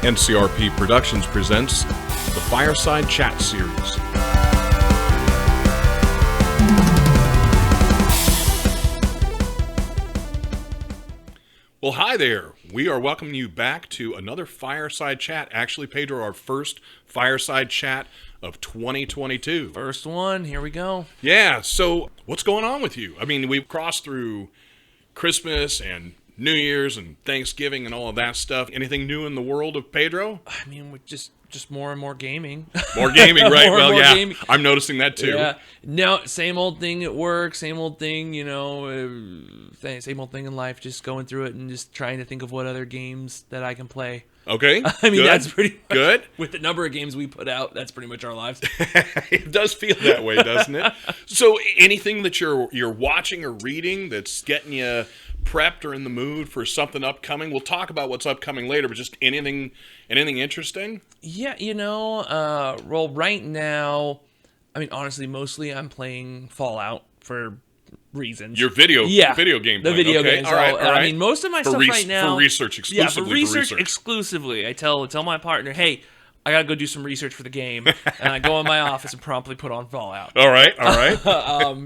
NCRP Productions presents the Fireside Chat series. Well, hi there. We are welcoming you back to another Fireside Chat. Actually, Pedro, our first Fireside Chat of 2022. First one, here we go. Yeah, so what's going on with you? I mean, we've crossed through Christmas and New Year's and Thanksgiving and all of that stuff. Anything new in the world of Pedro? I mean, with just more and more gaming. More gaming, right? More Well, and more yeah, gaming. I'm noticing that too. Yeah. No, same old thing at work, same old thing, same old thing in life, just going through it and just trying to think of what other games that I can play. Okay. I mean, good. that's pretty much, good. With the number of games we put out, that's pretty much our lives. It does feel that way, doesn't it? So anything that you're watching or reading that's getting you prepped or in the mood for something upcoming? We'll talk about what's upcoming later, but just anything interesting? Yeah, well, right now, I mean, honestly, mostly I'm playing Fallout for reasons. Your video game the playing. video okay. games. All right. I mean, most of my stuff right now for research exclusively. Yeah, for research exclusively. I tell my partner, hey, I gotta go do some research for the game, and I go in my office and promptly put on Fallout. All right.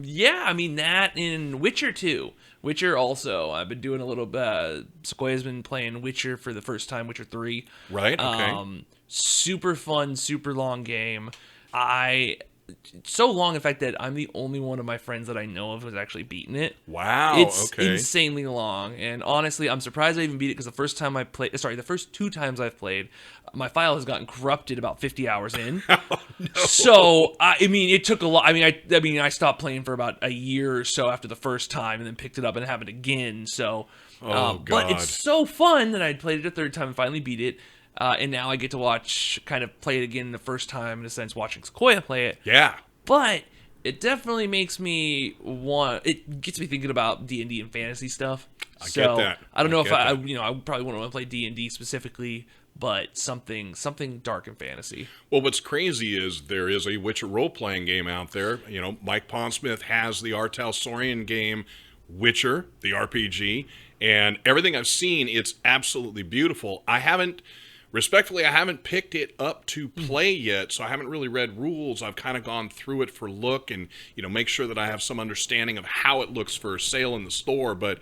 Yeah, I mean that in Witcher 2. Witcher also. I've been doing a little bit. Sequoia's been playing Witcher for the first time. Witcher 3. Right. Okay. Super fun, super long game. So long, in fact, that I'm the only one of my friends that I know of who's actually beaten it. Wow. It's okay. insanely long, and honestly, I'm surprised I even beat it because the first two times I've played, my file has gotten corrupted about 50 hours in. Oh, no. So I mean, it took a lot. I mean, I stopped playing for about a year or so after the first time, and then picked it up and have it again. So, God. But it's so fun that I played it a third time and finally beat it. And now I get to play it again the first time, in a sense, watching Sequoia play it. Yeah. But it definitely makes me it gets me thinking about D&D and fantasy stuff. I get that. I don't know if I probably wouldn't want to play D&D specifically, but something dark and fantasy. Well, what's crazy is there is a Witcher role-playing game out there. You know, Mike Pondsmith has the Artel Saurian game, Witcher, the RPG, and everything I've seen, it's absolutely beautiful. Respectfully, I haven't picked it up to play yet, so I haven't really read rules. I've kind of gone through it for look and, make sure that I have some understanding of how it looks for sale in the store. But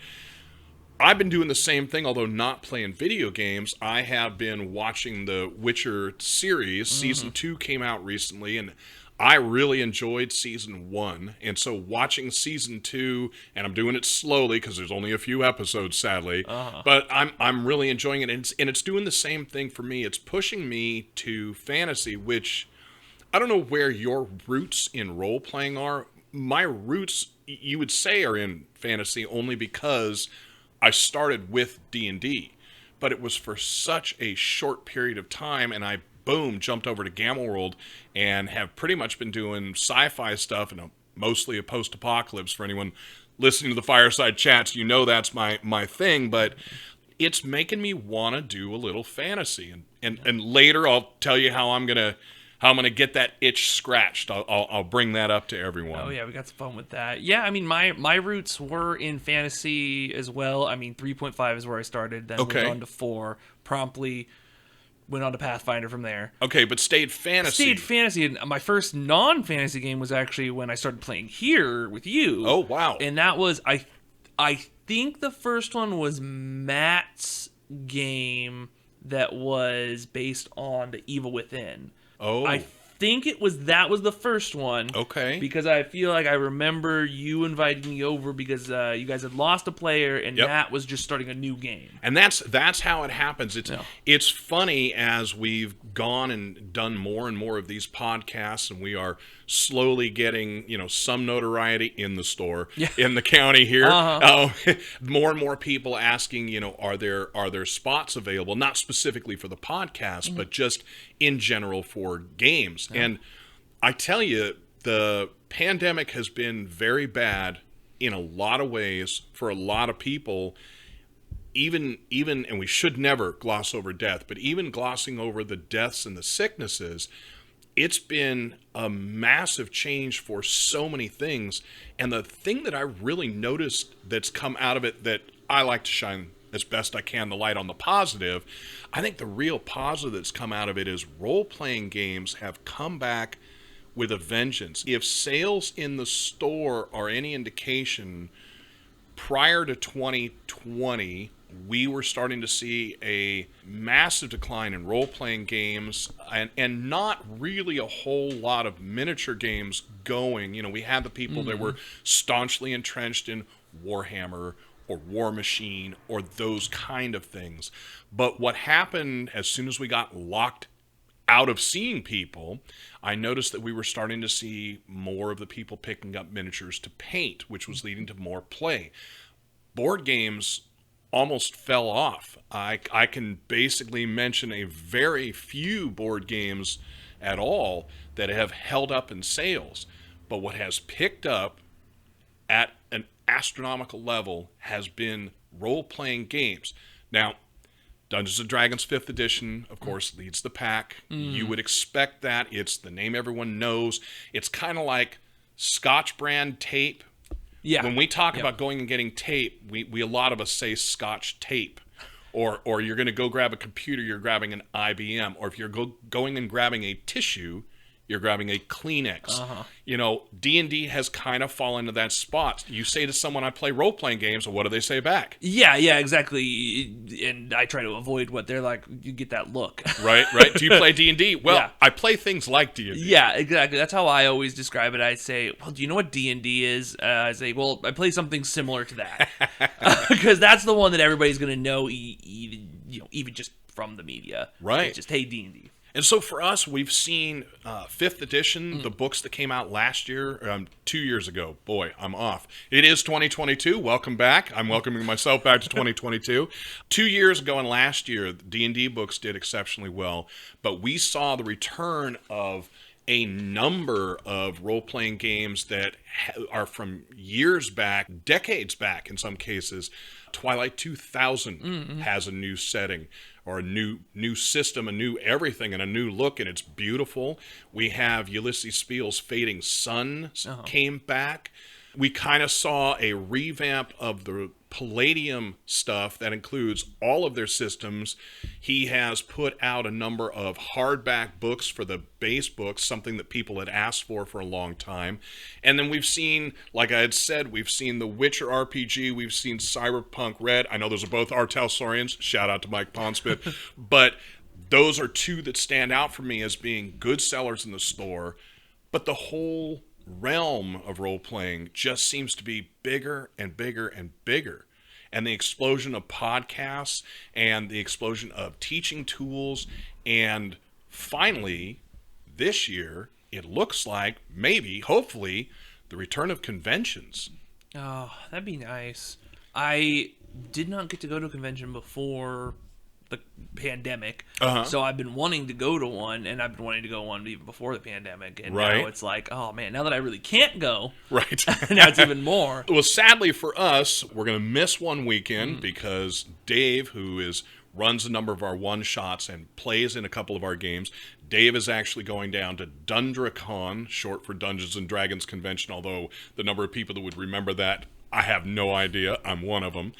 I've been doing the same thing, although not playing video games. I have been watching the Witcher series. Season 2 came out recently, and I really enjoyed Season 1, and so watching Season 2, and I'm doing it slowly because there's only a few episodes, sadly, but I'm really enjoying it, and it's doing the same thing for me. It's pushing me to fantasy, which I don't know where your roots in role-playing are. My roots, you would say, are in fantasy only because I started with D&D, but it was for such a short period of time, and I jumped over to Gamma World and have pretty much been doing sci-fi stuff, and mostly a post-apocalypse. For anyone listening to the Fireside Chats, that's my thing, but it's making me want to do a little fantasy. And later I'll tell you how I'm gonna get that itch scratched. I'll bring that up to everyone. Oh yeah, we got some fun with that. Yeah, I mean my roots were in fantasy as well. I mean 3.5 is where I started, then went on to 4, promptly went on to Pathfinder from there. Okay, but stayed fantasy. And my first non-fantasy game was actually when I started playing here with you. Oh, wow. And that was, I think the first one was Matt's game that was based on The Evil Within. Oh. I think that was the first one. Okay. Because I feel like I remember you inviting me over because you guys had lost a player and Matt was just starting a new game. And that's how it happens. It's funny as we've gone and done more and more of these podcasts, and we are slowly getting some notoriety in the store, in the county here. More and more people asking, are there spots available, not specifically for the podcast, but just in general for games. And I tell you, the pandemic has been very bad in a lot of ways for a lot of people. Even, and we should never gloss over death, but even glossing over the deaths and the sicknesses, it's been a massive change for so many things. And the thing that I really noticed that's come out of it that I like to shine as best I can the light on the positive. I think the real positive that's come out of it is role-playing games have come back with a vengeance. If sales in the store are any indication, prior to 2020, we were starting to see a massive decline in role-playing games and not really a whole lot of miniature games going. You know, we had the people that were staunchly entrenched in Warhammer or War Machine or those kind of things. But what happened as soon as we got locked out of seeing people, I noticed that we were starting to see more of the people picking up miniatures to paint, which was leading to more play. Board games almost fell off. I can basically mention a very few board games at all that have held up in sales. But what has picked up at an astronomical level has been role-playing games. Now, Dungeons & Dragons 5th edition, of course, leads the pack. You would expect that. It's the name everyone knows. It's kind of like Scotch brand tape. Yeah. When we talk about going and getting tape, we a lot of us say Scotch tape. Or you're going to go grab a computer, you're grabbing an IBM. Or if you're going and grabbing a tissue, you're grabbing a Kleenex. You know, D&D has kind of fallen into that spot. You say to someone, I play role-playing games, and what do they say back? Yeah, exactly. And I try to avoid what they're like, you get that look. Right. Do you play D&D? Well, yeah. I play things like D&D. Yeah, exactly. That's how I always describe it. I say, well, do you know what D&D is? I say, well, I play something similar to that. Because that's the one that everybody's going to know, even just from the media. Right. It's just, hey, D&D. And so for us, we've seen 5th edition, the books that came out last year, 2 years ago. Boy, I'm off. It is 2022. Welcome back. I'm welcoming myself back to 2022. 2 years ago and last year, D&D books did exceptionally well. But we saw the return of a number of role-playing games that are from years back, decades back in some cases. Twilight 2000 has a new setting, or a new system, a new everything, and a new look, and it's beautiful. We have Ulysses Spiel's Fading Sun came back. We kind of saw a revamp of the Palladium stuff that includes all of their systems. He has put out a number of hardback books for the base books, something that people had asked for a long time. And then we've seen, like I had said, we've seen the Witcher RPG, we've seen Cyberpunk Red. I know those are both Artel Saurians. Shout out to Mike Pondsmith. But those are two that stand out for me as being good sellers in the store. But the whole realm of role-playing just seems to be bigger and bigger and bigger. And the explosion of podcasts and the explosion of teaching tools, and finally, this year, it looks like, maybe, hopefully, the return of conventions. Oh, that'd be nice. I did not get to go to a convention before the pandemic, so I've been wanting to go to one, and I've been wanting to go one even before the pandemic, and now it's like, oh man, now that I really can't go, now it's even more. Well, sadly for us, we're going to miss one weekend because Dave, who runs a number of our one-shots and plays in a couple of our games, Dave is actually going down to DundraCon, short for Dungeons & Dragons Convention, although the number of people that would remember that, I have no idea. I'm one of them.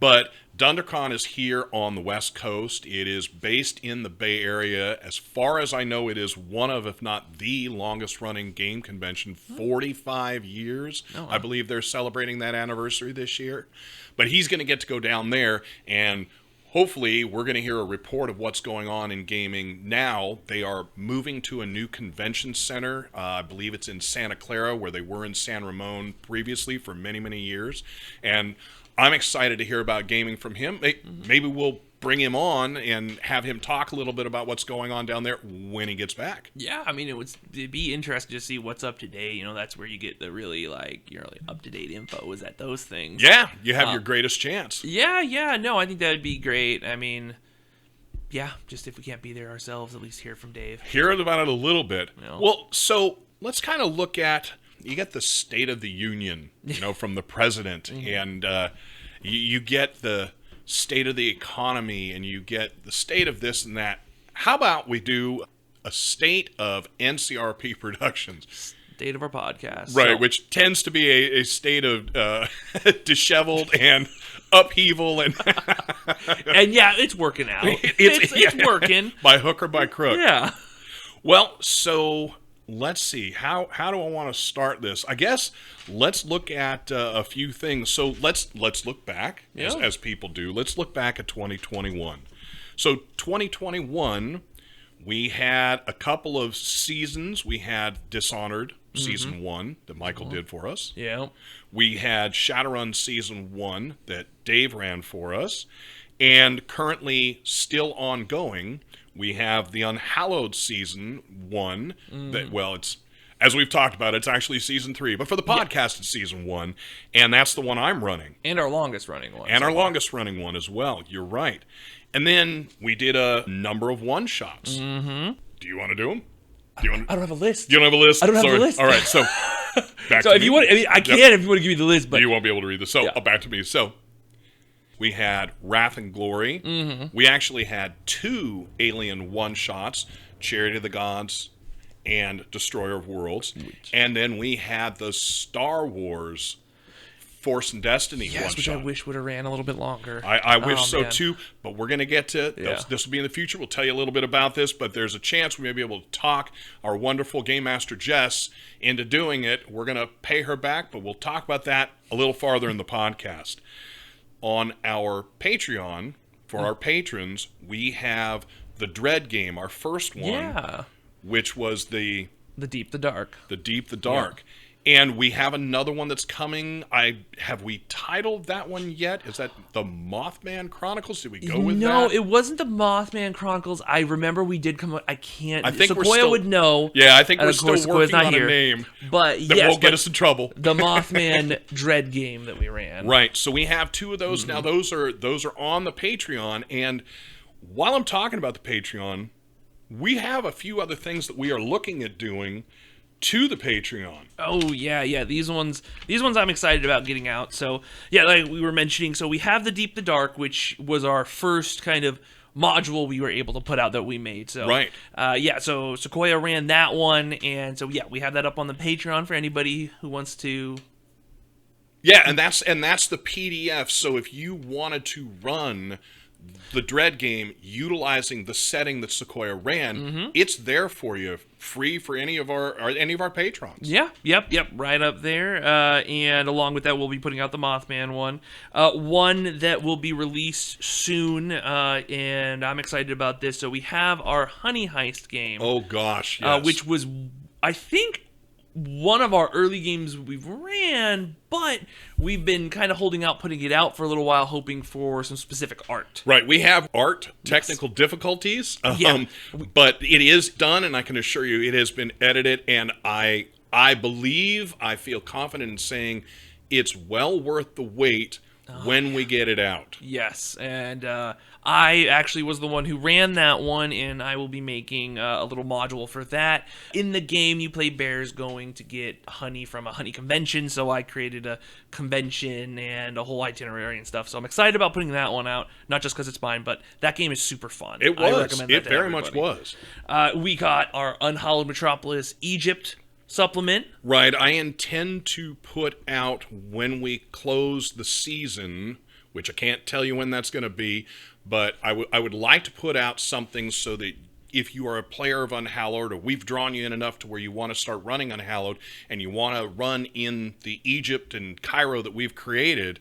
But DundraCon is here on the West Coast. It is based in the Bay Area. As far as I know, it is one of, if not the longest-running game convention, 45 years. Oh, wow. I believe they're celebrating that anniversary this year. But he's going to get to go down there, and hopefully we're going to hear a report of what's going on in gaming now. They are moving to a new convention center. I believe it's in Santa Clara, where they were in San Ramon previously for many, many years. And I'm excited to hear about gaming from him. Maybe we'll bring him on and have him talk a little bit about what's going on down there when he gets back. Yeah, I mean, it'd be interesting to see what's up to date. You know, that's where you get the really, up-to-date info, is at those things. Yeah, you have your greatest chance. Yeah, no, I think that would be great. I mean, yeah, just if we can't be there ourselves, at least hear from Dave. Hear about it a little bit. No. Well, so let's kind of look at, you get the State of the Union, from the president, and you get the state of the economy, and you get the state of this and that. How about we do a state of NCRP Productions? Date of our podcast. Right, So, which tends to be a state of disheveled and upheaval and and yeah, it's working out. It's working. by hook or by crook. Yeah. Well, so let's see. How do I want to start this? I guess let's look at a few things. So let's look back as people do. Let's look back at 2021. So 2021, we had a couple of seasons. We had Dishonored season 1 that Michael did for us. Yeah. We had Shadowrun season 1 that Dave ran for us. And currently still ongoing, we have the Unhallowed season 1 that, well, it's, as we've talked about, it's actually season 3, but for the podcast it's season 1, and that's the one I'm running. And our longest running one. And our longest running one as well. You're right. And then we did a number of one-shots. Mm-hmm. Do you want to do them? I don't have a list. You don't have a list? I don't have a list. All right, so back So to if me. you want, I mean, I can if you want to give me the list, but You won't be able to read this. So back to me. So we had Wrath and Glory. Mm-hmm. We actually had 2 Alien one-shots, Chariot of the Gods and Destroyer of Worlds. And then we had the Star Wars Force and Destiny yes, which I one-shot. wish would have ran a little bit longer. I wish so man. too, but we're going to get to this will be in the future. We'll tell you a little bit about this, but there's a chance we may be able to talk our wonderful Game Master Jess into doing it. We're going to pay her back, but we'll talk about that a little farther in the podcast. On our Patreon, for our patrons, we have the Dread game, our first one, which was the Deep, the Dark. The Deep, the Dark. And we have another one that's coming. Have we titled that one yet? Is that the Mothman Chronicles? Did we go with that? No, it wasn't the Mothman Chronicles. I remember we did come up. I can't. I think Sequoia would know. Yeah, I think we're of still course, Sequoia's working not on here. a name But that yes, won't get us in trouble. The Mothman Dread game that we ran. Right. So we have 2 of those now. Those are on the Patreon. And while I'm talking about the Patreon, we have a few other things that we are looking at doing to the Patreon. Oh yeah. These ones I'm excited about getting out. So yeah, like we were mentioning, so we have the Deep the Dark, which was our first kind of module we were able to put out that we made. So right. So Sequoia ran that one, and so yeah, we have that up on the Patreon for anybody who wants to. Yeah, and that's the PDF. So if you wanted to run the Dread game utilizing the setting that Sequoia ran, it's there for you, free for any of our patrons. Yeah, yep, right up there. And along with that, we'll be putting out the Mothman one, one that will be released soon. And I'm excited about this. So we have our Honey Heist game. Oh gosh, yes. Which was, I think, one of our early games we've ran, but we've been kind of holding out, putting it out for a little while, hoping for some specific art. Right, we have art technical difficulties, but it is done, and I can assure you it has been edited, and I believe, I feel confident in saying it's well worth the wait when we get it out. Yes, and I actually was the one who ran that one, and I will be making a little module for that. In the game, you play bears going to get honey from a honey convention, so I created a convention and a whole itinerary and stuff. So I'm excited about putting that one out, not just because it's mine, but that game is super fun. It was. I recommend that it to very everybody. much was. We got our Unhallowed Metropolis Egypt supplement. Right, I intend to put out when we close the season, which I can't tell you when that's going to be, but I would like to put out something so that if you are a player of Unhallowed, or we've drawn you in enough to where you want to start running Unhallowed, and you want to run in the Egypt and Cairo that we've created,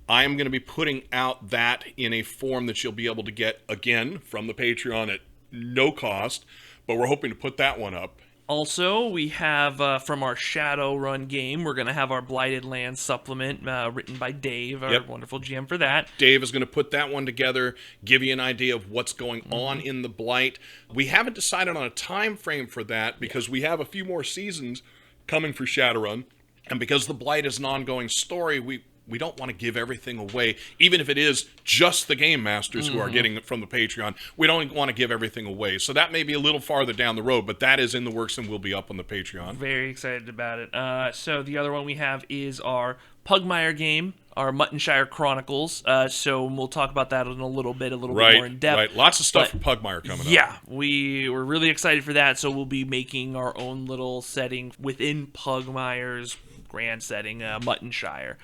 I am going to be putting out that in a form that you'll be able to get, again, from the Patreon at no cost, but we're hoping to put that one up. Also, we have, from our Shadowrun game, we're going to have our Blighted Lands supplement written by Dave, our wonderful GM for that. Dave is going to put that one together, give you an idea of what's going on in the Blight. We haven't decided on a time frame for that because we have a few more seasons coming for Shadowrun. And because the Blight is an ongoing story, we don't want to give everything away, even if it is just the Game Masters who are getting it from the Patreon. We don't want to give everything away. So that may be a little farther down the road, but that is in the works and will be up on the Patreon. Very excited about it. So the other one we have is our Pugmire game, our Muttonshire Chronicles. So we'll talk about that in a little bit more in depth. Right, lots of stuff from Pugmire coming up. Yeah, we're really excited for that. So we'll be making our own little setting within Pugmire's grand setting, Muttonshire.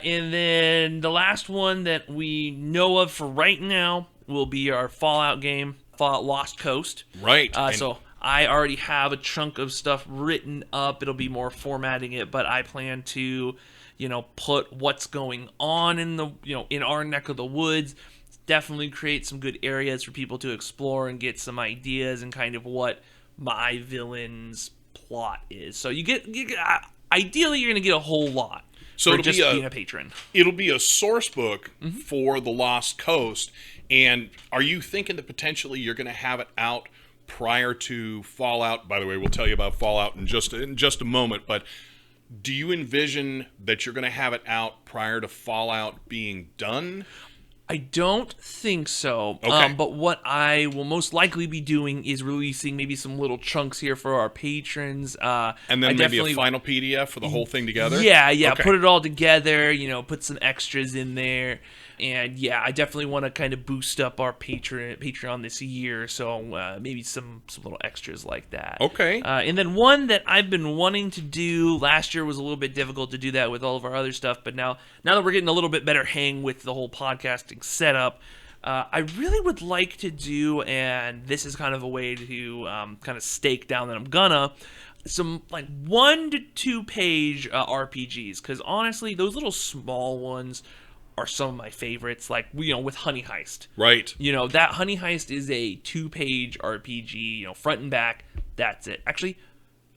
And then the last one that we know of for right now will be our Fallout game, Fallout Lost Coast. Right. So I already have a chunk of stuff written up. It'll be more formatting it, but I plan to, put what's going on in the, in our neck of the woods. Definitely create some good areas for people to explore and get some ideas and kind of what my villain's plot is. So you get ideally you're going to get a whole lot. So for just being a patron. It'll be a source book for the Lost Coast. And are you thinking that potentially you're going to have it out prior to Fallout? By the way, we'll tell you about Fallout in just a moment. But do you envision that you're going to have it out prior to Fallout being done? I don't think so. Okay. But what I will most likely be doing is releasing maybe some little chunks here for our patrons. And then maybe a final PDF for the whole thing together? Yeah. Okay. Put it all together, put some extras in there. And yeah, I definitely want to kind of boost up our Patreon this year. So maybe some little extras like that. Okay. And then one that I've been wanting to do, last year was a little bit difficult to do that with all of our other stuff. But now that we're getting a little bit better hang with the whole podcasting setup, I really would like to do, and this is kind of a way to kind of stake down that I'm gonna, some like 1 to 2 page RPGs. Because honestly, those little small ones are some of my favorites, like with Honey Heist. Right. That Honey Heist is a 2-page RPG, front and back. That's it. Actually,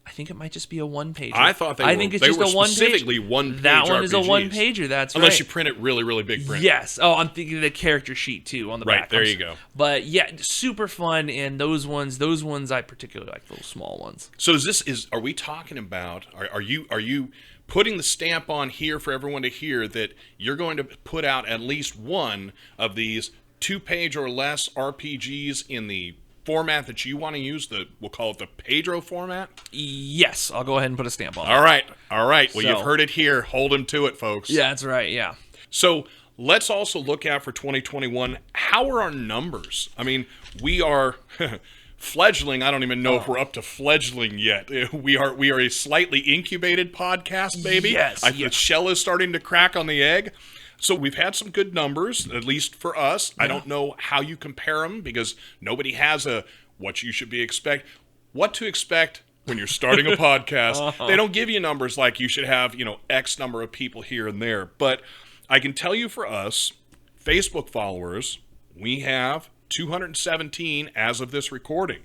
I think it might just be a 1-pager. I thought they think it's just a 1-page. Specifically 1-page That one RPGs. is a 1-pager. That's Unless right. you print it really, really big print. Yes. Oh, I'm thinking of the character sheet too on the back. Right, there you go. But yeah, super fun, and those ones I particularly like, those small ones. So are we talking about? Are you putting the stamp on here for everyone to hear that you're going to put out at least one of these 2-page or less RPGs in the format that you want to use? We'll call it the Pedro format? Yes, I'll go ahead and put a stamp on it. All right. Well, you've heard it here. Hold him to it, folks. Yeah, that's right, yeah. So let's also look out for 2021. How are our numbers? I mean, we are fledgling. I don't even know if we're up to fledgling yet. We are a slightly incubated podcast, baby. Yes. The shell is starting to crack on the egg. So we've had some good numbers, at least for us. Yeah. I don't know how you compare them because nobody has what you should be what to expect when you're starting a podcast. They don't give you numbers like you should have, X number of people here and there. But I can tell you for us, Facebook followers, we have 217 as of this recording.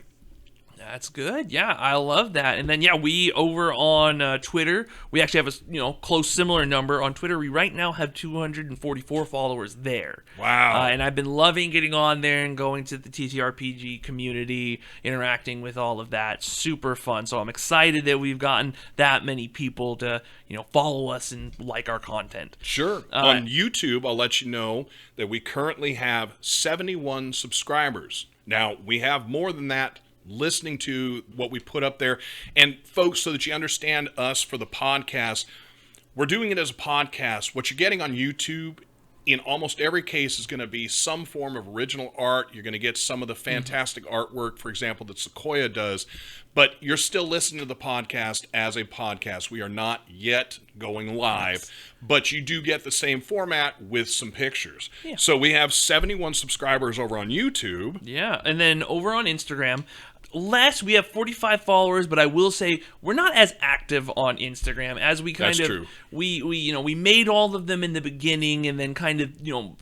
That's good. Yeah, I love that. And then, we over on Twitter, we actually have a close similar number. On Twitter, we right now have 244 followers there. Wow. And I've been loving getting on there and going to the TTRPG community, interacting with all of that. Super fun. So I'm excited that we've gotten that many people to, follow us and like our content. Sure. On YouTube, I'll let you know that we currently have 71 subscribers. Now, we have more than that listening to what we put up there. And folks, so that you understand us for the podcast, we're doing it as a podcast. What you're getting on YouTube in almost every case is going to be some form of original art. You're going to get some of the fantastic artwork, for example, that Sequoia does. But you're still listening to the podcast as a podcast. We are not yet going live, but you do get the same format with some pictures. Yeah. So we have 71 subscribers over on YouTube. Yeah, and then over on Instagram, we have 45 followers, but I will say we're not as active on Instagram as we kind That's of true. we made all of them in the beginning and then kind of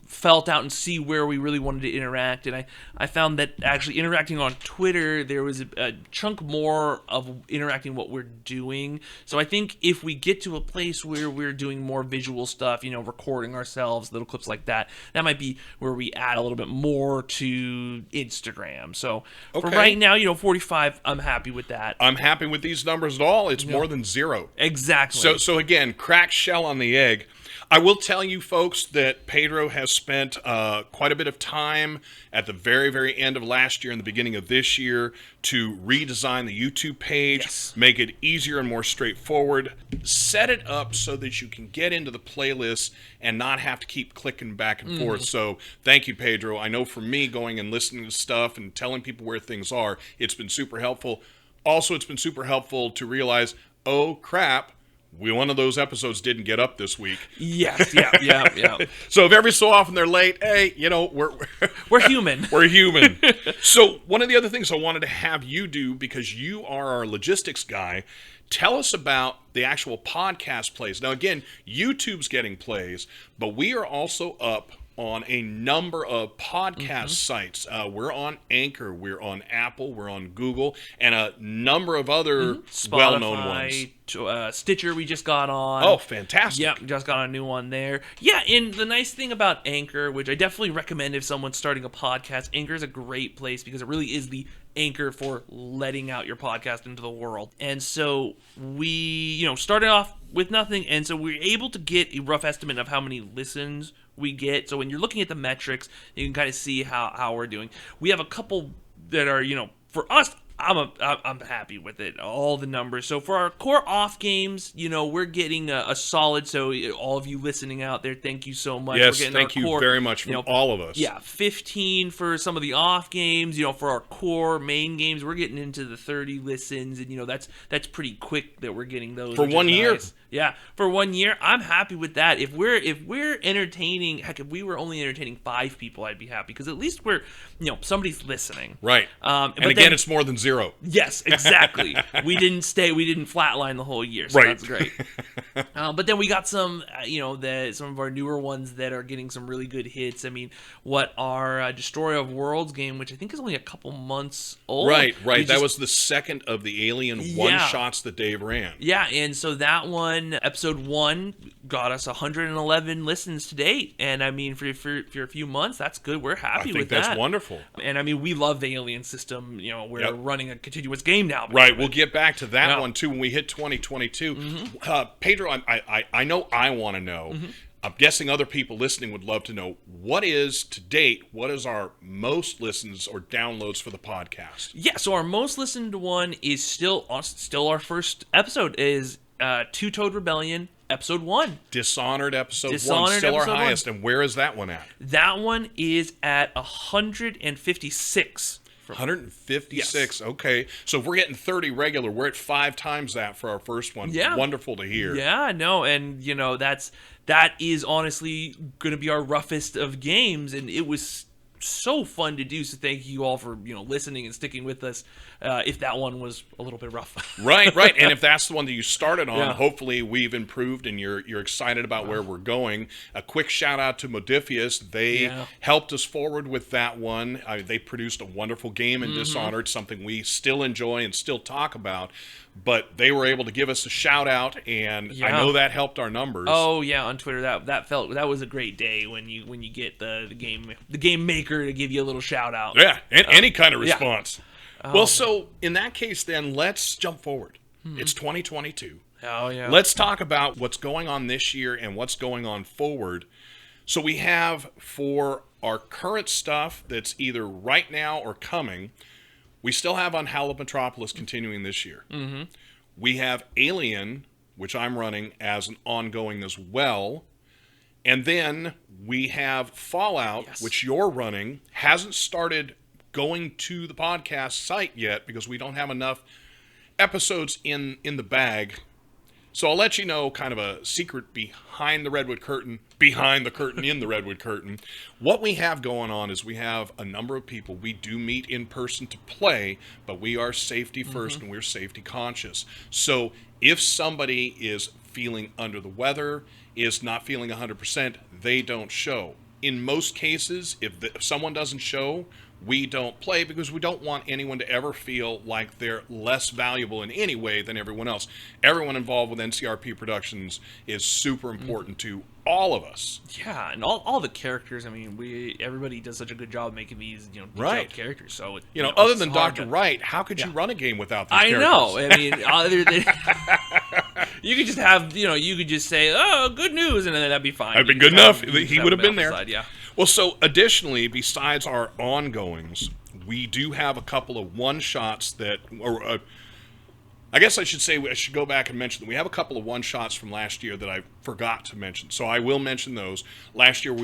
felt out and see where we really wanted to interact. And I found that actually interacting on Twitter, there was a chunk more of interacting what we're doing. So I think if we get to a place where we're doing more visual stuff, recording ourselves, little clips like that, that might be where we add a little bit more to Instagram. So for right now, episode 45, I'm happy with that. I'm happy with these numbers at all. It's more than 0. Exactly. So again, cracked shell on the egg. I will tell you folks that Pedro has spent quite a bit of time at the very, very end of last year and the beginning of this year to redesign the YouTube page, make it easier and more straightforward, set it up so that you can get into the playlist and not have to keep clicking back and forth. So thank you, Pedro. I know for me, going and listening to stuff and telling people where things are, it's been super helpful. Also, it's been super helpful to realize, oh crap, one of those episodes didn't get up this week. Yes, yeah. So if every so often they're late, hey, we're human. We're human. So one of the other things I wanted to have you do, because you are our logistics guy, tell us about the actual podcast plays. Now, again, YouTube's getting plays, but we are also up on a number of podcast sites. We're on Anchor, we're on Apple, we're on Google, and a number of other well-known ones. Stitcher we just got on. Oh, fantastic. Yep, just got a new one there. Yeah, and the nice thing about Anchor, which I definitely recommend if someone's starting a podcast, Anchor is a great place because it really is the anchor for letting out your podcast into the world. And so we, started off with nothing, and so we're able to get a rough estimate of how many listens we get. So when you're looking at the metrics, you can kind of see how we're doing. We have a couple that are, for us, I'm happy with it, all the numbers. So for our core off games, we're getting a solid. So all of you listening out there, thank you so much. Yes, thank you very much from all of us. Yeah, 15 for some of the off games. For our core main games, we're getting into the 30 listens, and that's pretty quick that we're getting those for 1 year. Nice. Yeah, for 1 year, I'm happy with that. If we're entertaining, heck, if we were only entertaining 5 people, I'd be happy because at least we're, somebody's listening. Right. And again, it's more than 0. Yes, exactly. we didn't flatline the whole year, so that's great. But then we got some, some of our newer ones that are getting some really good hits. I mean, what our Destroyer of Worlds game, which I think is only a couple months old. Right. That was the second of the Alien one-shots that Dave ran. Yeah, and so that one, episode 1, got us 111 listens to date. And I mean, for a few months, that's good. We're happy with that. I think that's wonderful. And I mean, we love the Alien system. We're running a continuous game now. Right, we'll get back to that one too when we hit 2022. Pedro, I know I want to know. I'm guessing other people listening would love to know, what is our most listens or downloads for the podcast? Yeah, so our most listened one is still our first episode is Two-Toed Rebellion, episode 1. Dishonored episode 1, still our highest. And where is that one at? That one is at 156. 156. Yes. Okay. So if we're getting 30 regular, we're at 5 times that for our first one. Yeah. Wonderful to hear. Yeah, no, and that is honestly going to be our roughest of games, and it was so fun to do. So thank you all for listening and sticking with us. If that one was a little bit rough, right. And if that's the one that you started on, hopefully we've improved and you're excited about where we're going. A quick shout out to Modifius. They helped us forward with that one. They produced a wonderful game in Dishonored, something we still enjoy and still talk about. But they were able to give us a shout out, and I know that helped our numbers. Oh yeah, on Twitter that was a great day when you get the game maker to give you a little shout out. Yeah, and any kind of response. Well, so in that case, then let's jump forward. It's 2022. Oh yeah. Let's talk about what's going on this year and what's going on forward. So we have, for our current stuff that's either right now or coming, we still have Unhallowed Metropolis continuing this year. We have Alien, which I'm running as an ongoing as well. And then we have Fallout, which you're running, hasn't started going to the podcast site yet because we don't have enough episodes in the bag. So I'll let you know kind of a secret behind the Redwood Curtain, behind the curtain in the Redwood Curtain. What we have going on is we have a number of people. We do meet in person to play, but we are safety first and we're safety conscious. So if somebody is feeling under the weather, is not feeling 100%, they don't show. In most cases, if someone doesn't show, we don't play because we don't want anyone to ever feel like they're less valuable in any way than everyone else. Everyone involved with NCRP Productions is super important to all of us. Yeah, and all the characters. I mean, everybody does such a good job making these, detailed characters. So other than Dr. Wright, how could you run a game without these characters? I know. I mean, other than you could just have, you could just say, "Oh, good news," and then that'd be fine. That'd be good enough. He would have been there. Yeah. Well, so additionally, besides our ongoings, we do have a couple of one-shots that, I guess I should say, I should go back and mention that we have a couple of one-shots from last year that I forgot to mention. So I will mention those. Last year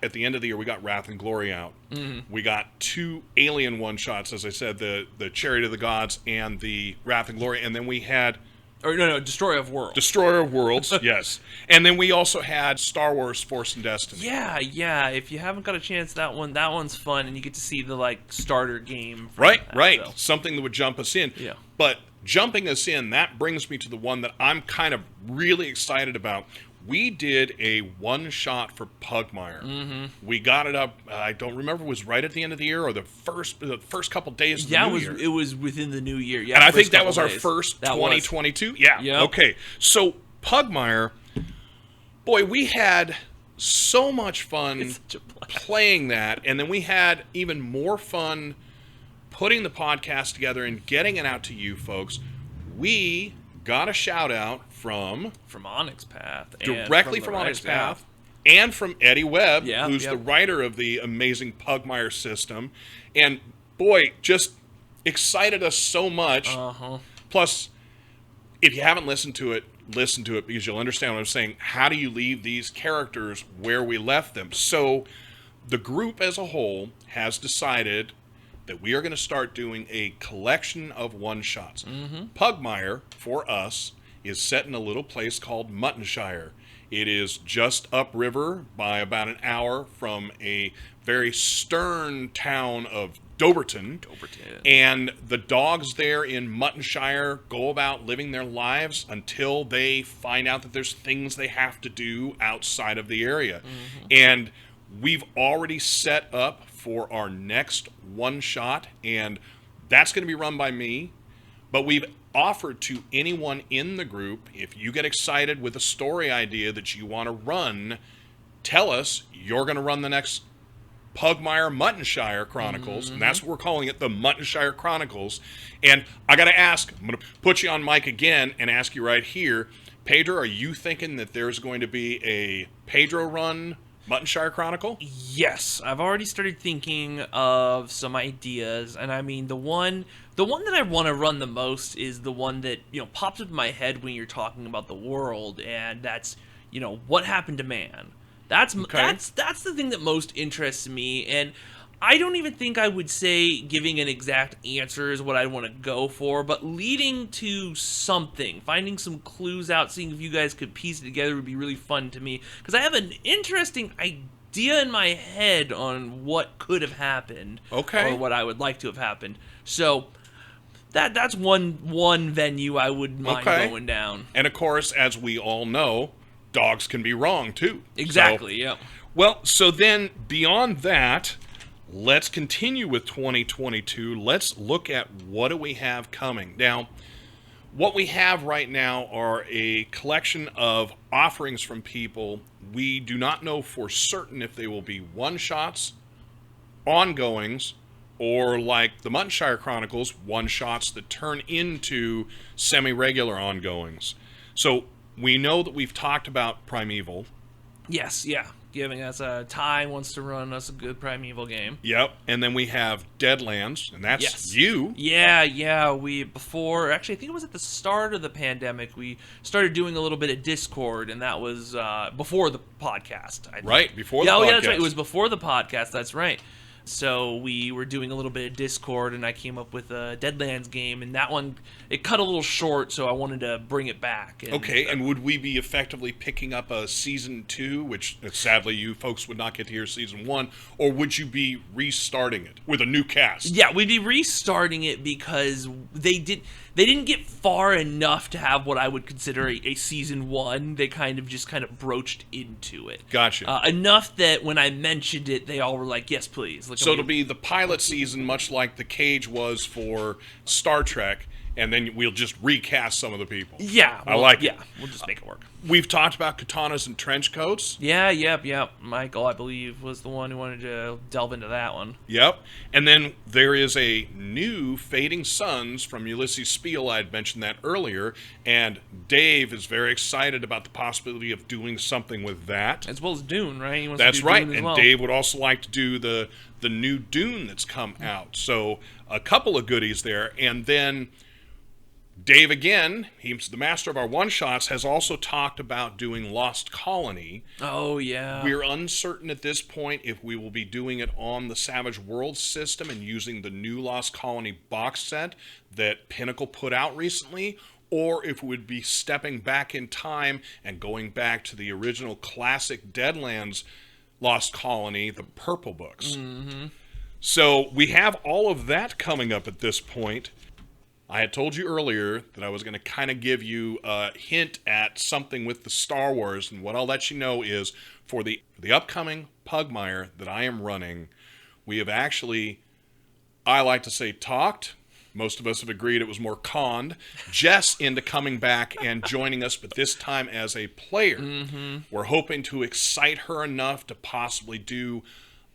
at the end of the year, we got Wrath and Glory out. Mm-hmm. We got 2 Alien one-shots, as I said, the Chariot of the Gods and the Wrath and Glory. And then we had... Destroyer of Worlds. Destroyer of Worlds, yes. And then we also had Star Wars Force and Destiny. Yeah. If you haven't got a chance, that one's fun, and you get to see the starter game. Right. So. Something that would jump us in. Yeah. But jumping us in, that brings me to the one that I'm kind of really excited about. We did a one-shot for Pugmire. Mm-hmm. We got it up, I don't remember, it was right at the end of the year or the first couple days of the new year. It was within the new year. Yeah, and I think that was our first 2022. Yeah, yep. Okay. So, Pugmire, boy, we had so much fun playing that, and then we had even more fun putting the podcast together and getting it out to you folks. We got a shout-out from Onyx Path. Directly from Onyx Path. And from Eddie Webb, who's the writer of the amazing Pugmire system. And, boy, just excited us so much. Uh-huh. Plus, if you haven't listened to it because you'll understand what I'm saying. How do you leave these characters where we left them? So, the group as a whole has decided that we are going to start doing a collection of one-shots. Mm-hmm. Pugmire, for us, is set in a little place called Muttonshire. It is just upriver by about an hour from a very stern town of Doberton. And the dogs there in Muttonshire go about living their lives until they find out that there's things they have to do outside of the area. Mm-hmm. And we've already set up for our next one-shot, and that's going to be run by me. But we've offered to anyone in the group, if you get excited with a story idea that you want to run, tell us you're going to run the next Pugmire Muttonshire Chronicles, mm-hmm. and that's what we're calling it, the Muttonshire Chronicles. And I got to ask, I'm going to put you on mic again and ask you right here, Pedro, are you thinking that there's going to be a Pedro run Muttonshire Chronicle? Yes, I've already started thinking of some ideas, and I mean the one that I want to run the most is the one that pops up in my head when you're talking about the world, and that's what happened to man. That's the thing that most interests me, and I don't even think I would say giving an exact answer is what I want to go for, but leading to something, finding some clues out, seeing if you guys could piece it together would be really fun to me, because I have an interesting idea in my head on what could have happened, or what I would like to have happened. So that's one venue I would mind going down. And of course, as we all know, dogs can be wrong too. Exactly. So, well, so then beyond that, let's continue with 2022. Let's look at what do we have coming. Now, what we have right now are a collection of offerings from people. We do not know for certain if they will be one-shots, ongoings, or like the Muttonshire Chronicles, one-shots that turn into semi-regular ongoings. So we know that we've talked about Primeval. Yes, yeah. Giving us a Ty wants to run us a good Primeval game. Yep, and then we have Deadlands, and that's you. Yeah. Actually, I think it was at the start of the pandemic, we started doing a little bit of Discord, and that was before the podcast. I think. Right, before the podcast. Yeah, that's right. It was before the podcast, that's right. So we were doing a little bit of Discord, and I came up with a Deadlands game, and that one, it cut a little short, so I wanted to bring it back. And would we be effectively picking up a Season 2, which sadly you folks would not get to hear Season 1, or would you be restarting it with a new cast? Yeah, we'd be restarting it because they didn't get far enough to have what I would consider a Season 1. They kind of broached into it. Gotcha. Enough that when I mentioned it, they all were like, yes, please. So it'll be the pilot season, much like the Cage was for Star Trek, and then we'll just recast some of the people. Yeah. I like it. Yeah, we'll just make it work. We've talked about katanas and trench coats. Yeah, yep. Michael, I believe, was the one who wanted to delve into that one. Yep. And then there is a new Fading Suns from Ulysses Spiel. I had mentioned that earlier. And Dave is very excited about the possibility of doing something with that. As well as Dune, right? He wants That's to do right. Dune as And well. Dave would also like to do the new Dune that's come out. So a couple of goodies there. And then Dave, again, he's the master of our one-shots, has also talked about doing Lost Colony. Oh, yeah. We're uncertain at this point if we will be doing it on the Savage Worlds system and using the new Lost Colony box set that Pinnacle put out recently, or if we would be stepping back in time and going back to the original classic Deadlands Lost Colony, the purple books. Mm-hmm. So we have all of that coming up at this point. I had told you earlier that I was going to kind of give you a hint at something with the Star Wars, and what I'll let you know is for the upcoming Pugmire that I am running, we have actually, I like to say, talked. Most of us have agreed it was more conned Jess into coming back and joining us, but this time as a player. Mm-hmm. We're hoping to excite her enough to possibly do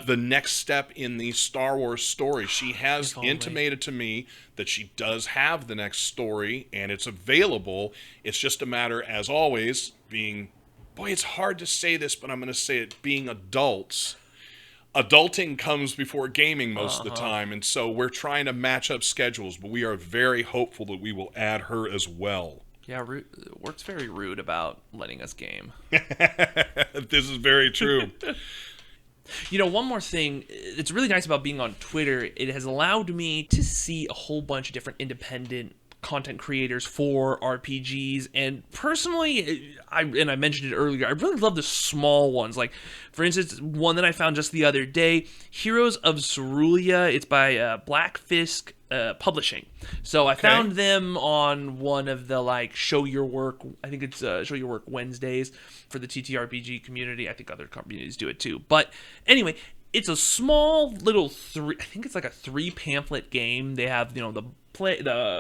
the next step in the Star Wars story. She has intimated to me that she does have the next story, and it's available. It's just a matter, as always, being, boy, it's hard to say this, but I'm going to say it, being adults. Adulting comes before gaming most of the time, and so we're trying to match up schedules, but we are very hopeful that we will add her as well. Yeah, Work's very rude about letting us game. This is very true. You know, one more thing, it's really nice about being on Twitter, it has allowed me to see a whole bunch of different independent content creators for RPGs, and personally, I mentioned it earlier, I really love the small ones. Like, for instance, one that I found just the other day, Heroes of Cerulean. It's by Black Fisk Publishing. So I found them on one of the, like, Show Your Work, I think it's Show Your Work Wednesdays for the TTRPG community. I think other communities do it too. But anyway, it's a small little I think it's like a 3 pamphlet game. They have, you know, the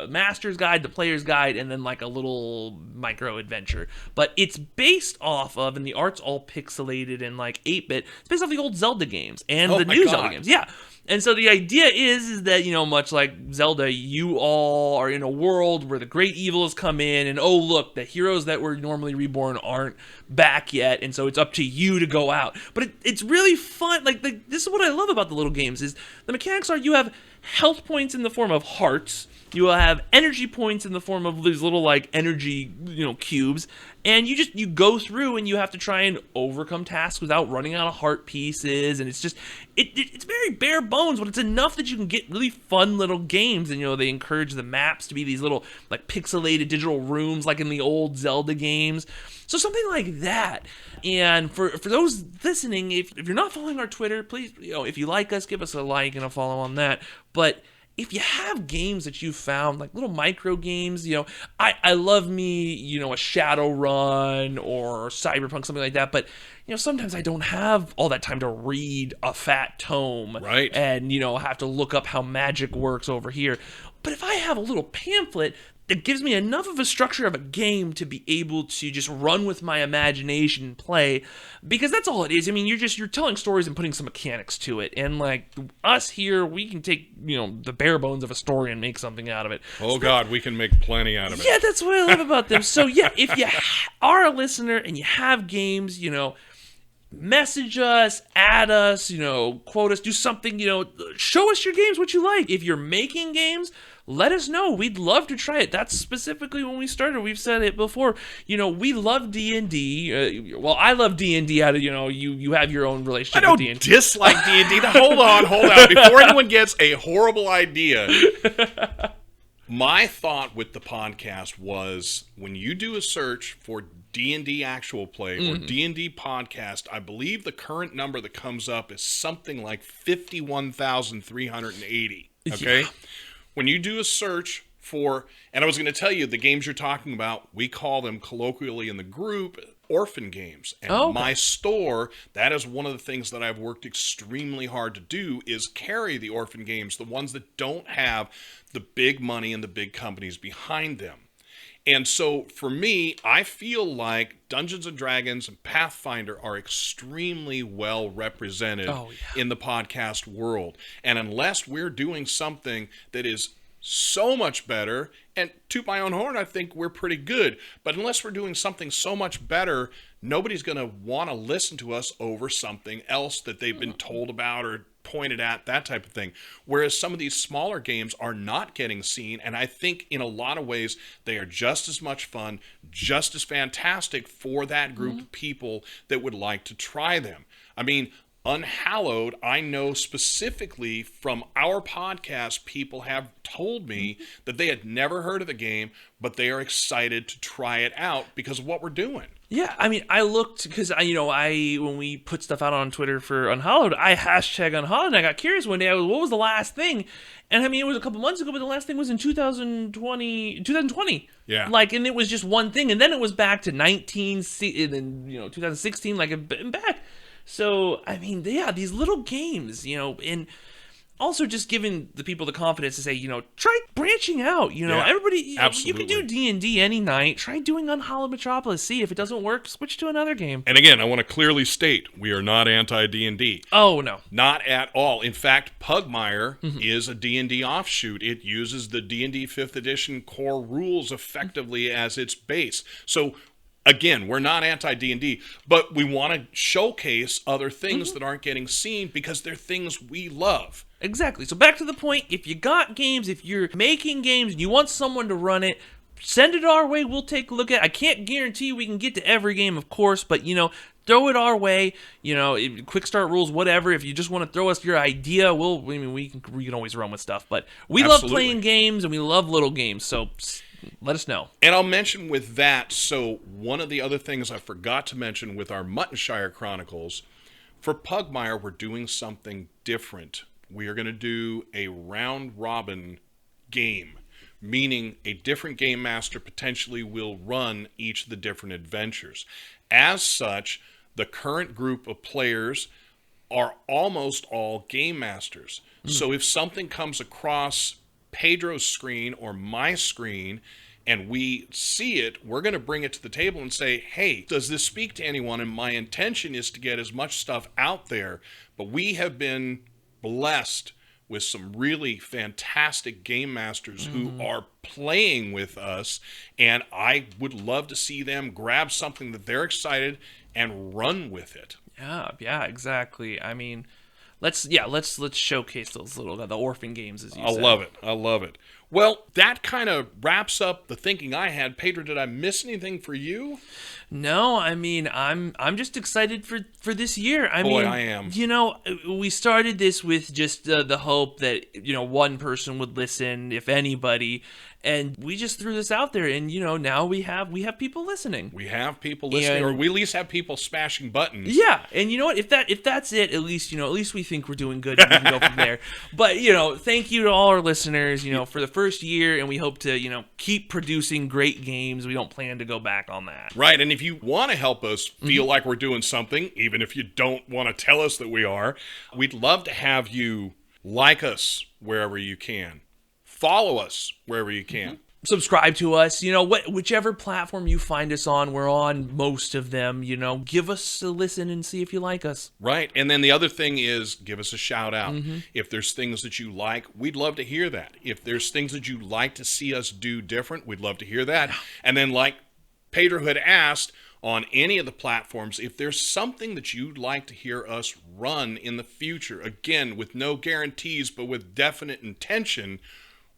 master's guide, the player's guide, and then like a little micro adventure. But it's based off of, and the art's all pixelated and like 8-bit. It's based off the old Zelda games and the new Zelda games. Yeah. And so the idea is that, you know, much like Zelda, you all are in a world where the great evil has come in, and oh look, the heroes that were normally reborn aren't back yet, and so it's up to you to go out. But it's really fun. Like this is what I love about the little games, is the mechanics are you have health points in the form of hearts, you will have energy points in the form of these little like energy, you know, cubes, and you go through and you have to try and overcome tasks without running out of heart pieces, and it's just it's very bare bones, but it's enough that you can get really fun little games. And you know, they encourage the maps to be these little like pixelated digital rooms like in the old Zelda games. So something like that. And for those listening, if you're not following our Twitter, please, you know, if you like us, give us a like and a follow on that. But if you have games that you found, like little micro games, you know, I love me, you know, a Shadowrun or Cyberpunk, something like that. But, you know, sometimes I don't have all that time to read a fat tome. Right. And, you know, have to look up how magic works over here. But if I have a little pamphlet that gives me enough of a structure of a game to be able to just run with my imagination and play, because that's all it is. I mean, you're telling stories and putting some mechanics to it, and like us here, we can take, you know, the bare bones of a story and make something out of it. Oh God, we can make plenty out of it. Yeah, that's what I love about them. So yeah, if you are a listener and you have games, you know, message us, add us, you know, quote us, do something, you know, show us your games, what you like. If you're making games, let us know. We'd love to try it. That's specifically when we started. We've said it before. You know, we love D&D. Well, I love D&D. Out of, you know, you have your own relationship with D&D. I don't dislike D&D. Hold on. Before anyone gets a horrible idea, my thought with the podcast was when you do a search for D&D actual play or D&D podcast, I believe the current number that comes up is something like 51,380. Okay? Yeah. When you do a search for, and I was going to tell you, the games you're talking about, we call them colloquially in the group orphan games. And Oh, okay. my store, that is one of the things that I've worked extremely hard to do, is carry the orphan games, the ones that don't have the big money and the big companies behind them. And so for me, I feel like Dungeons and Dragons and Pathfinder are extremely well represented in the podcast world. And unless we're doing something that is so much better, and to my own horn, I think we're pretty good, but unless we're doing something so much better, nobody's going to want to listen to us over something else that they've been told about or pointed at, that type of thing. Whereas some of these smaller games are not getting seen, and I think in a lot of ways they are just as much fun, just as fantastic for that group of people that would like to try them. I mean, Unhallowed, I know specifically from our podcast, people have told me that they had never heard of the game, but they are excited to try it out because of what we're doing. Yeah, I mean, I looked, because, when we put stuff out on Twitter for Unhallowed, I hashtag Unhallowed, and I got curious one day, what was the last thing? And I mean, it was a couple months ago, but the last thing was in 2020. Yeah. And it was just one thing, and then it was back to 2016, and back. So, I mean, yeah, these little games, and also just giving the people the confidence to say, try branching out. Everybody, you can do D&D any night. Try doing Unhallowed Metropolis. See if it doesn't work, switch to another game. And again, I want to clearly state, we are not anti-D&D. Oh, no. Not at all. In fact, Pugmire is a D&D offshoot. It uses the D&D 5th edition core rules effectively as its base. So, again, we're not anti-D&D, but we want to showcase other things that aren't getting seen because they're things we love. Exactly. So back to the point, if you got games, if you're making games and you want someone to run it, send it our way. We'll take a look at it. I can't guarantee we can get to every game, of course, but, throw it our way. Quick start rules, whatever. If you just want to throw us your idea, we can always run with stuff. But we love playing games and we love little games, so let us know. And I'll mention with that, so one of the other things I forgot to mention with our Muttonshire Chronicles, for Pugmire, we're doing something different. We are going to do a round-robin game, meaning a different game master potentially will run each of the different adventures. As such, the current group of players are almost all game masters. So if something comes across Pedro's screen or my screen and we see it, we're going to bring it to the table and say, hey, does this speak to anyone? And my intention is to get as much stuff out there, but we have been blessed with some really fantastic game masters who are playing with us, and I would love to see them grab something that they're excited and run with it. Yeah, exactly. I mean, let's showcase those the orphan games, as you said. I love it. Well, that kind of wraps up the thinking I had. Pedro, did I miss anything for you? No, I mean, I'm just excited for this year. I am. We started this with just the hope that, one person would listen, if anybody, and we just threw this out there, and, now we have people listening. We have people listening, or we at least have people smashing buttons. Yeah, and you know what? If that's it, at least we think we're doing good, and we can go from there. But, thank you to all our listeners, for the first year, and we hope to, keep producing great games. We don't plan to go back on that. Right, and if you want to help us feel like we're doing something, even if you don't want to tell us that we are, we'd love to have you like us wherever you can. Follow us wherever you can. Subscribe to us, whichever platform you find us on, we're on most of them, give us a listen and see if you like us. Right. And then the other thing is give us a shout out. If there's things that you like, we'd love to hear that. If there's things that you'd like to see us do different, we'd love to hear that. And then like Pedro had asked, on any of the platforms, if there's something that you'd like to hear us run in the future, again, with no guarantees, but with definite intention,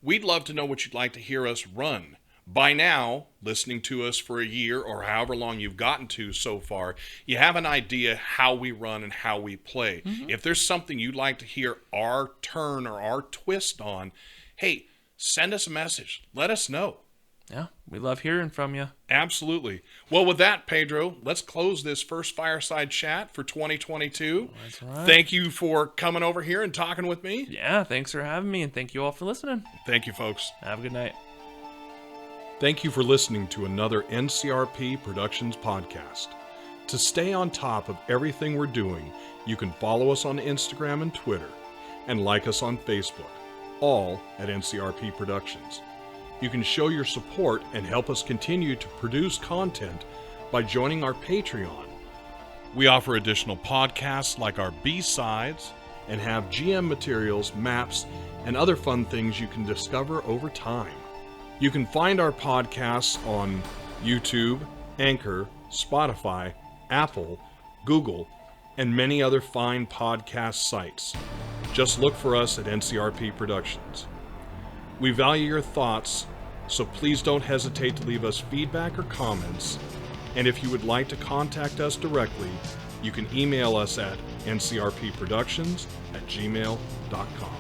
we'd love to know what you'd like to hear us run. By now, listening to us for a year or however long you've gotten to so far, you have an idea how we run and how we play. If there's something you'd like to hear our turn or our twist on, hey, send us a message. Let us know. Yeah, we love hearing from you. Absolutely. Well, with that, Pedro, let's close this first Fireside Chat for 2022. That's right. Thank you for coming over here and talking with me. Yeah, thanks for having me, and thank you all for listening. Thank you, folks. Have a good night. Thank you for listening to another NCRP Productions podcast. To stay on top of everything we're doing, you can follow us on Instagram and Twitter, and like us on Facebook, all at NCRP Productions. You can show your support and help us continue to produce content by joining our Patreon. We offer additional podcasts like our B-Sides and have GM materials, maps, and other fun things you can discover over time. You can find our podcasts on YouTube, Anchor, Spotify, Apple, Google, and many other fine podcast sites. Just look for us at NCRP Productions. We value your thoughts, so please don't hesitate to leave us feedback or comments. And if you would like to contact us directly, you can email us at ncrpproductions@gmail.com.